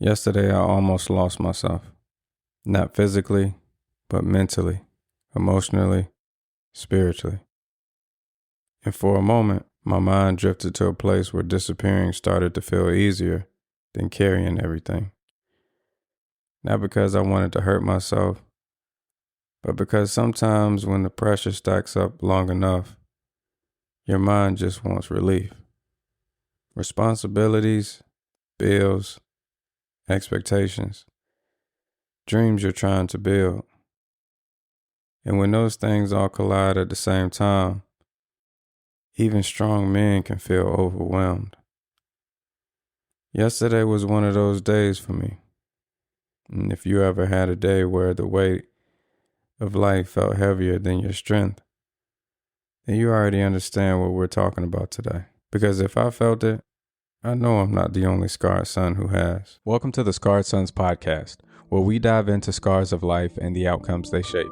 Yesterday, I almost lost myself. Not physically, but mentally, emotionally, spiritually. And for a moment, my mind drifted to a place where disappearing started to feel easier than carrying everything. Not because I wanted to hurt myself, but because sometimes when the pressure stacks up long enough, your mind just wants relief. Responsibilities, bills, expectations, dreams you're trying to build. And when those things all collide at the same time, even strong men can feel overwhelmed. Yesterday was one of those days for me. And if you ever had a day where the weight of life felt heavier than your strength, then you already understand what we're talking about today. Because if I felt it, I know I'm not the only scarred son who has. Welcome to the Scarred Sons podcast, where we dive into scars of life and the outcomes they shape.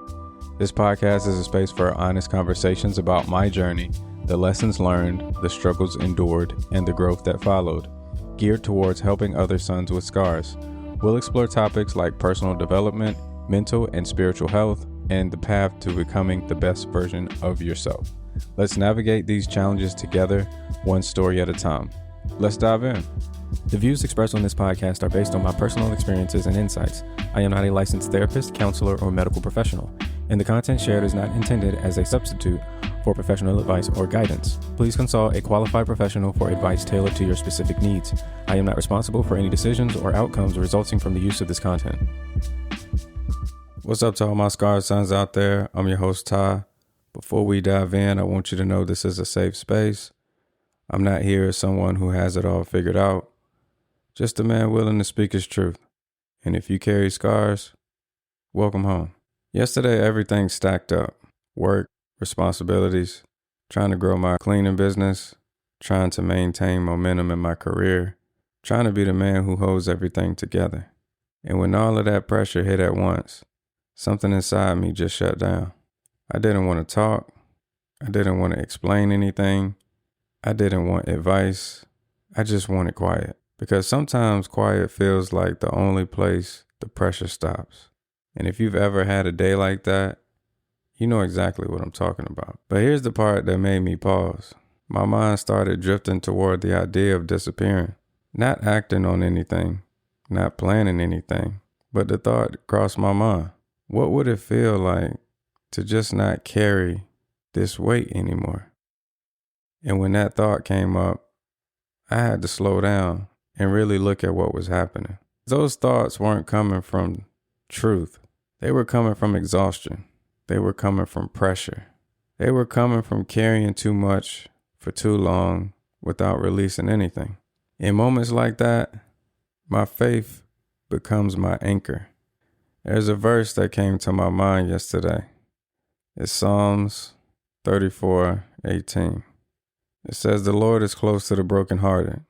This podcast is a space for honest conversations about my journey, the lessons learned, the struggles endured, and the growth that followed, geared towards helping other sons with scars. We'll explore topics like personal development, mental and spiritual health, and the path to becoming the best version of yourself. Let's navigate these challenges together, one story at a time. Let's dive in. The views expressed on this podcast are based on my personal experiences and insights. I am not a licensed therapist, counselor, or medical professional, and the content shared is not intended as a substitute for professional advice or guidance. Please consult a qualified professional for advice tailored to your specific needs. I am not responsible for any decisions or outcomes resulting from the use of this content. What's up to all my scarred sons out there? I'm your host, Ty. Before we dive in, I want you to know this is a safe space. I'm not here as someone who has it all figured out, just a man willing to speak his truth. And if you carry scars, welcome home. Yesterday, everything stacked up. Work, responsibilities, trying to grow my cleaning business, trying to maintain momentum in my career, trying to be the man who holds everything together. And when all of that pressure hit at once, something inside me just shut down. I didn't want to talk. I didn't want to explain anything. I didn't want advice. I just wanted quiet. Because sometimes quiet feels like the only place the pressure stops. And if you've ever had a day like that, you know exactly what I'm talking about. But here's the part that made me pause. My mind started drifting toward the idea of disappearing. Not acting on anything, not planning anything, but the thought crossed my mind. What would it feel like to just not carry this weight anymore? And when that thought came up, I had to slow down and really look at what was happening. Those thoughts weren't coming from truth. They were coming from exhaustion. They were coming from pressure. They were coming from carrying too much for too long without releasing anything. In moments like that, my faith becomes my anchor. There's a verse that came to my mind yesterday. It's Psalms 34:18. It says, "The Lord is close to the brokenhearted.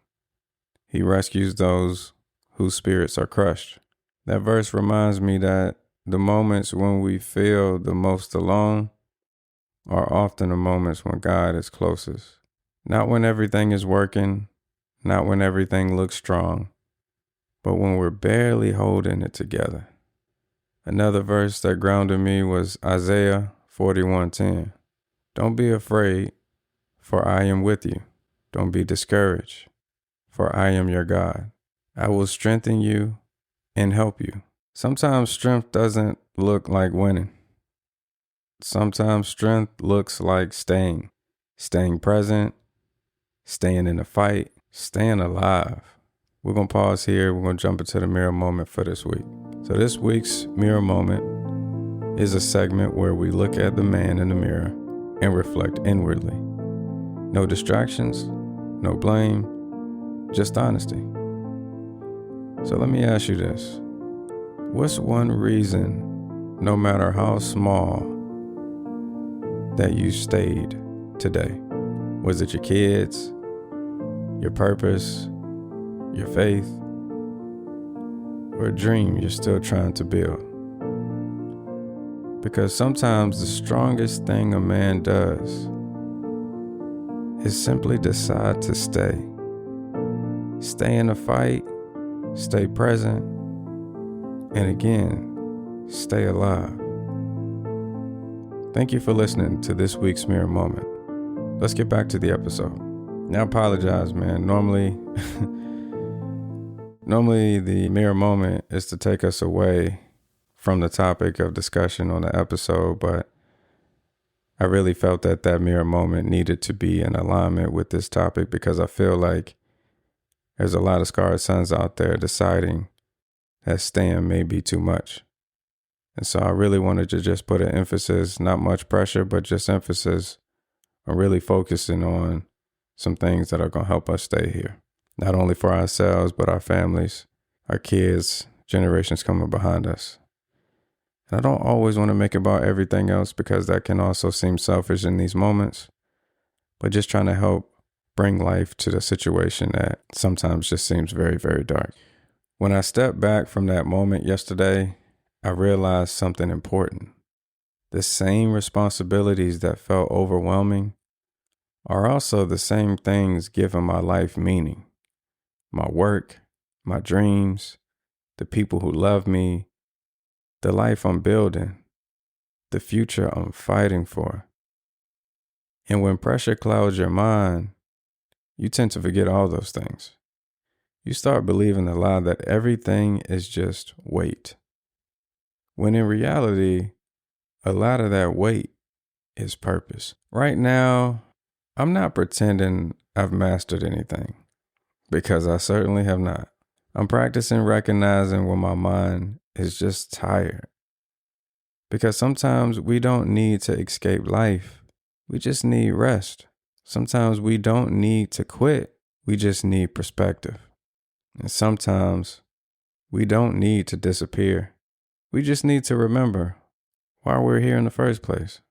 He rescues those whose spirits are crushed." That verse reminds me that the moments when we feel the most alone are often the moments when God is closest. Not when everything is working, not when everything looks strong, but when we're barely holding it together. Another verse that grounded me was Isaiah 41:10. "Don't be afraid, for I am with you. Don't be discouraged, for I am your God. I will strengthen you and help you." Sometimes strength doesn't look like winning. Sometimes strength looks like staying present, staying in the fight, staying alive. We're going to pause here. We're going to jump into the mirror moment for this week. So this week's mirror moment is a segment where we look at the man in the mirror and reflect inwardly. No distractions, no blame, just honesty. So let me ask you this. What's one reason, no matter how small, that you stayed today? Was it your kids, your purpose, your faith, or a dream you're still trying to build? Because sometimes the strongest thing a man does is simply decide to stay. Stay in the fight, stay present, and again, stay alive. Thank you for listening to this week's Mirror Moment. Let's get back to the episode. Now, I apologize, man. Normally the Mirror Moment is to take us away from the topic of discussion on the episode, but I really felt that Mirror Moment needed to be in alignment with this topic because I feel like there's a lot of scarred sons out there deciding that staying may be too much. And so I really wanted to just put an emphasis, not much pressure, but just emphasis on really focusing on some things that are going to help us stay here. Not only for ourselves, but our families, our kids, generations coming behind us. And I don't always want to make it about everything else because that can also seem selfish in these moments, but just trying to help bring life to the situation that sometimes just seems very, very dark. When I stepped back from that moment yesterday, I realized something important. The same responsibilities that felt overwhelming are also the same things giving my life meaning. My work, my dreams, the people who love me, the life I'm building, the future I'm fighting for. And when pressure clouds your mind, you tend to forget all those things. You start believing the lie that everything is just weight. When in reality, a lot of that weight is purpose. Right now, I'm not pretending I've mastered anything, because I certainly have not. I'm practicing recognizing when my mind is just tired. Because sometimes we don't need to escape life. We just need rest. Sometimes we don't need to quit. We just need perspective. And sometimes we don't need to disappear. We just need to remember why we're here in the first place.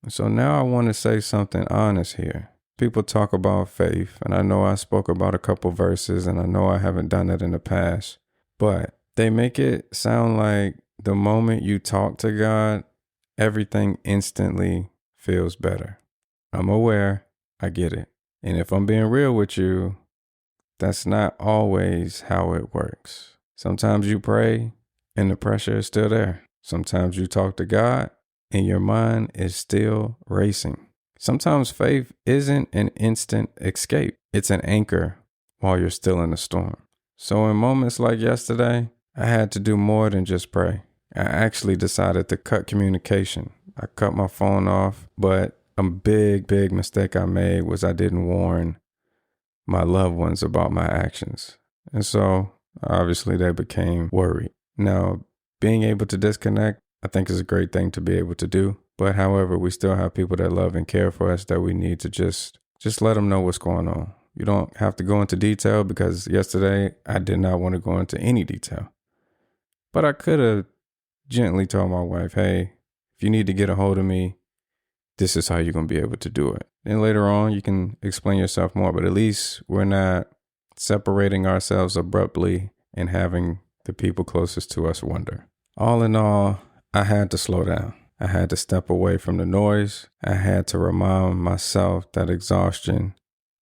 And so now I want to say something honest here. People talk about faith, and I know I spoke about a couple verses, and I know I haven't done that in the past, but they make it sound like the moment you talk to God, everything instantly feels better. I'm aware, I get it. And if I'm being real with you, that's not always how it works. Sometimes you pray and the pressure is still there. Sometimes you talk to God and your mind is still racing. Sometimes faith isn't an instant escape. It's an anchor while you're still in the storm. So in moments like yesterday, I had to do more than just pray. I actually decided to cut communication. I cut my phone off, but a big mistake I made was I didn't warn my loved ones about my actions. And so obviously they became worried. Now, being able to disconnect, I think is a great thing to be able to do. But however, we still have people that love and care for us that we need to just let them know what's going on. You don't have to go into detail because yesterday I did not want to go into any detail. But I could have gently told my wife, hey, if you need to get a hold of me, this is how you're going to be able to do it. And later on, you can explain yourself more, but at least we're not separating ourselves abruptly and having the people closest to us wonder. All in all, I had to slow down. I had to step away from the noise. I had to remind myself that exhaustion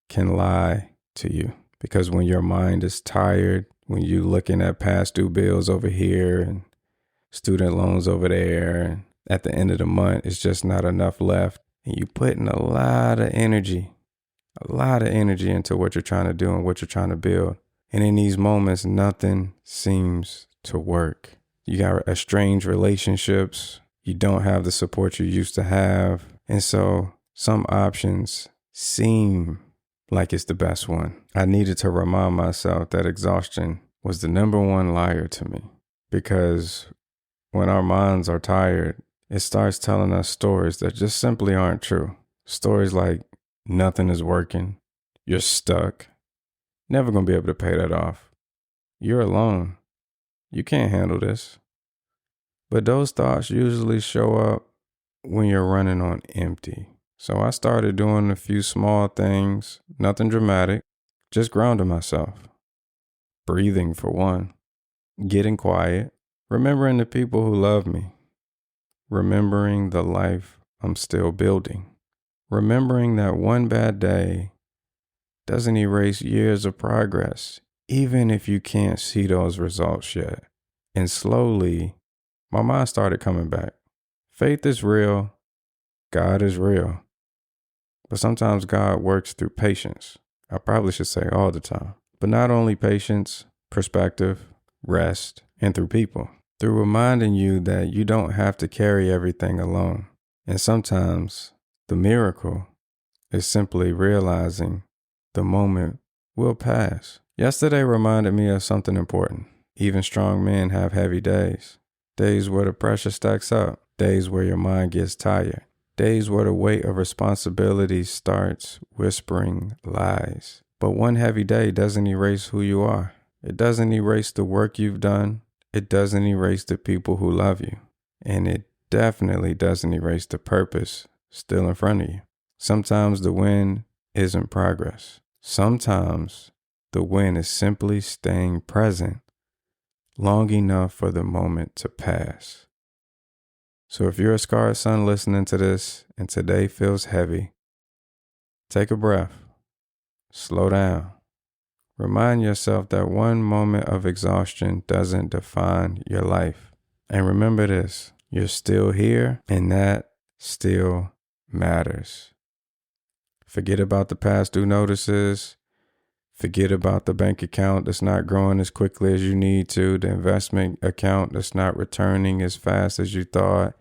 can lie to you. Because when your mind is tired, when you're looking at past due bills over here and student loans over there, and at the end of the month, it's just not enough left. And you're putting a lot of energy into what you're trying to do and what you're trying to build. And in these moments, nothing seems to work. You got estranged relationships. You don't have the support you used to have. And so some options seem like it's the best one. I needed to remind myself that exhaustion was the number one liar to me. Because when our minds are tired, it starts telling us stories that just simply aren't true. Stories like nothing is working, you're stuck, never going to be able to pay that off, you're alone, you can't handle this. But those thoughts usually show up when you're running on empty. So I started doing a few small things, nothing dramatic, just grounding myself. Breathing for one, getting quiet, remembering the people who love me, remembering the life I'm still building, remembering that one bad day doesn't erase years of progress, even if you can't see those results yet. And slowly, my mind started coming back. Faith is real. God is real. But sometimes God works through patience. I probably should say all the time. But not only patience, perspective, rest, and through people. Through reminding you that you don't have to carry everything alone. And sometimes the miracle is simply realizing the moment will pass. Yesterday reminded me of something important. Even strong men have heavy days. Days where the pressure stacks up. Days where your mind gets tired. Days where the weight of responsibility starts whispering lies. But one heavy day doesn't erase who you are. It doesn't erase the work you've done. It doesn't erase the people who love you. And it definitely doesn't erase the purpose still in front of you. Sometimes the win isn't progress. Sometimes the win is simply staying present long enough for the moment to pass. So if you're a scarred son listening to this and today feels heavy, take a breath, slow down. Remind yourself that one moment of exhaustion doesn't define your life. And remember this, you're still here and that still matters. Forget about the past due notices. Forget about the bank account that's not growing as quickly as you need to, the investment account that's not returning as fast as you thought,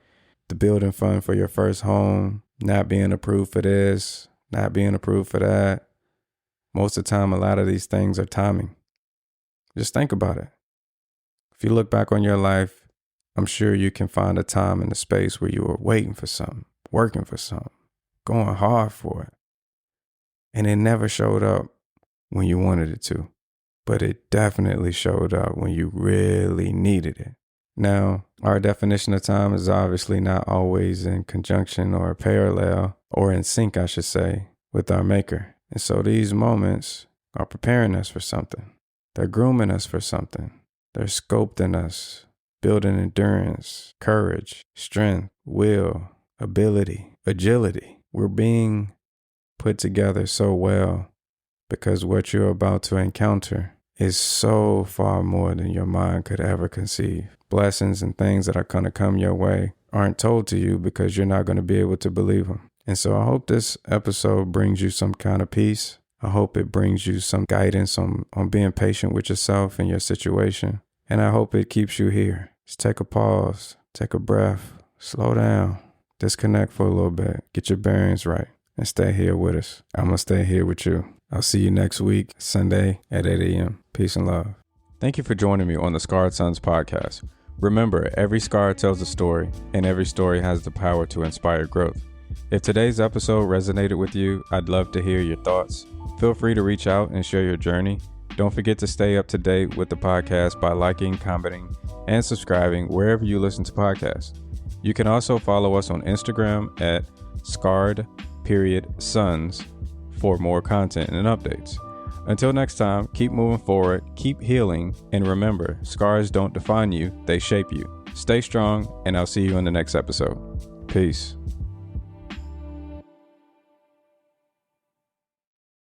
the building fund for your first home not being approved for this, not being approved for that. Most of the time, a lot of these things are timing. Just think about it. If you look back on your life, I'm sure you can find a time and a space where you were waiting for something, working for something, going hard for it. And it never showed up when you wanted it to, but it definitely showed up when you really needed it. Now, our definition of time is obviously not always in conjunction or parallel, or in sync, I should say, with our maker. And so these moments are preparing us for something. They're grooming us for something. They're sculpting us, building endurance, courage, strength, will, ability, agility. We're being put together so well because what you're about to encounter is so far more than your mind could ever conceive. Blessings and things that are going to come your way aren't told to you because you're not going to be able to believe them. And so I hope this episode brings you some kind of peace. I hope it brings you some guidance on being patient with yourself and your situation. And I hope it keeps you here. Just take a pause, take a breath, slow down, disconnect for a little bit, get your bearings right, and stay here with us. I'm going to stay here with you. I'll see you next week, Sunday at 8 a.m. Peace and love. Thank you for joining me on the Scarred Sons podcast. Remember, every scar tells a story, and every story has the power to inspire growth. If today's episode resonated with you, I'd love to hear your thoughts. Feel free to reach out and share your journey. Don't forget to stay up to date with the podcast by liking, commenting, and subscribing wherever you listen to podcasts. You can also follow us on Instagram at scarred_sons for more content and updates. Until next time, keep moving forward, keep healing, and remember, scars don't define you, they shape you. Stay strong, and I'll see you in the next episode. Peace.